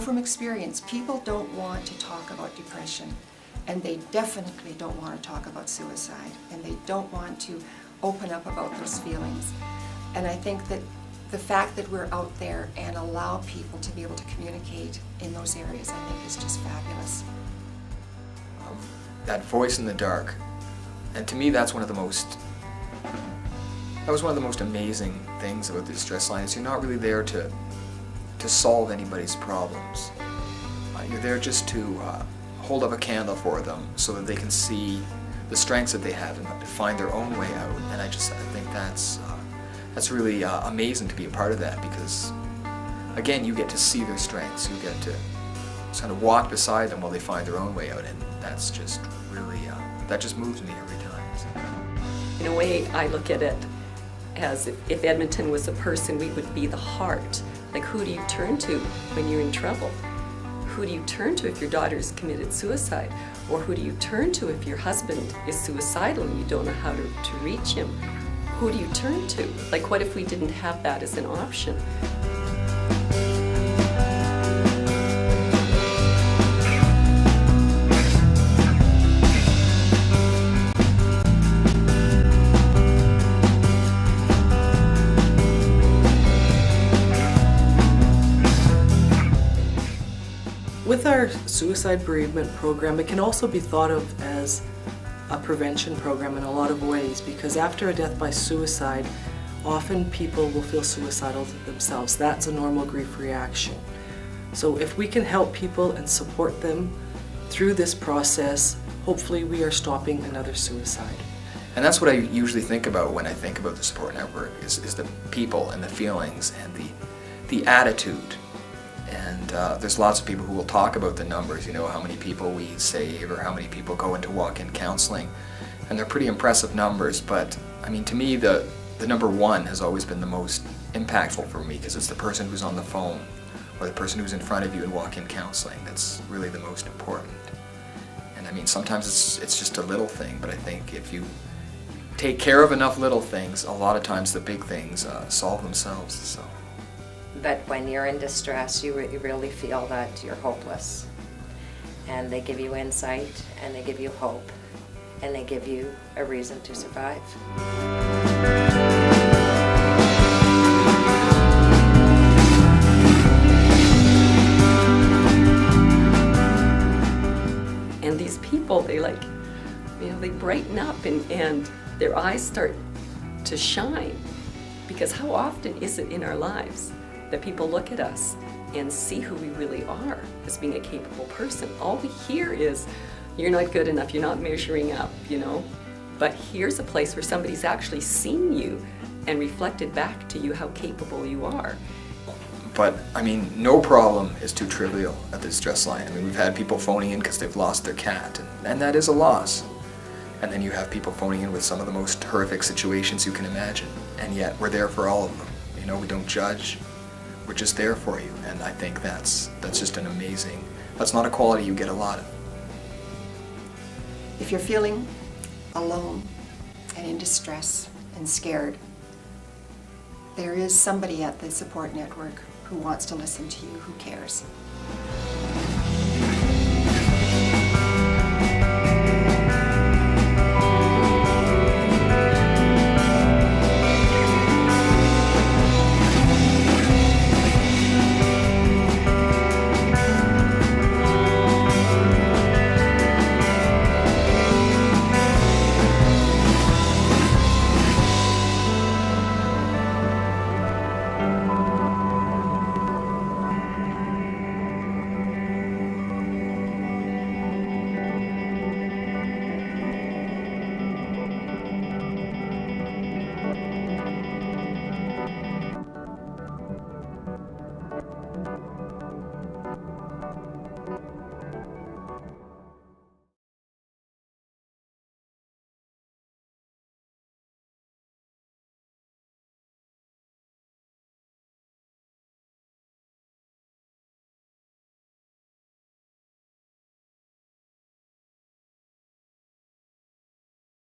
know from experience, people don't want to talk about depression, and they definitely don't want to talk about suicide, and they don't want to open up about those feelings. And I think that the fact that we're out there and allow people to be able to communicate in those areas, I think is just fabulous. That voice in the dark, and to me that was one of the most amazing things about the Distress Line, is you're not really there to solve anybody's problems. You're there just to hold up a candle for them so that they can see the strengths that they have and find their own way out. And I think that's really amazing to be a part of that, because again, you get to see their strengths, you get to kind of walk beside them while they find their own way out, and that's just really, that just moves me every time. In a way, I look at it as if Edmonton was a person, we would be the heart. Like, who do you turn to when you're in trouble? Who do you turn to if your daughter's committed suicide? Or who do you turn to if your husband is suicidal and you don't know how to reach him? Who do you turn to? Like, what if we didn't have that as an option? With our suicide bereavement program, it can also be thought of as a prevention program in a lot of ways, because after a death by suicide, often people will feel suicidal themselves. That's a normal grief reaction. So if we can help people and support them through this process, hopefully we are stopping another suicide. And that's what I usually think about when I think about the support network, is the people and the feelings and the attitude. And there's lots of people who will talk about the numbers, you know, how many people we save or how many people go into walk-in counseling. And they're pretty impressive numbers, but I mean, to me, the number one has always been the most impactful for me, because it's the person who's on the phone or the person who's in front of you in walk-in counseling that's really the most important. And I mean, sometimes it's just a little thing, but I think if you take care of enough little things, a lot of times the big things solve themselves. So. But when you're in distress, you really feel that you're hopeless. And they give you insight, and they give you hope, and they give you a reason to survive. And these people, they they brighten up and their eyes start to shine. Because how often is it in our lives that people look at us and see who we really are as being a capable person? All we hear is, you're not good enough, you're not measuring up, you know? But here's a place where somebody's actually seen you and reflected back to you how capable you are. But, I mean, no problem is too trivial at the Distress Line. I mean, we've had people phoning in because they've lost their cat, and that is a loss. And then you have people phoning in with some of the most horrific situations you can imagine, and yet we're there for all of them. You know, we don't judge. We're just there for you, and I think that's just an amazing, that's not a quality you get a lot of. If you're feeling alone and in distress and scared, there is somebody at the support network who wants to listen to you, who cares.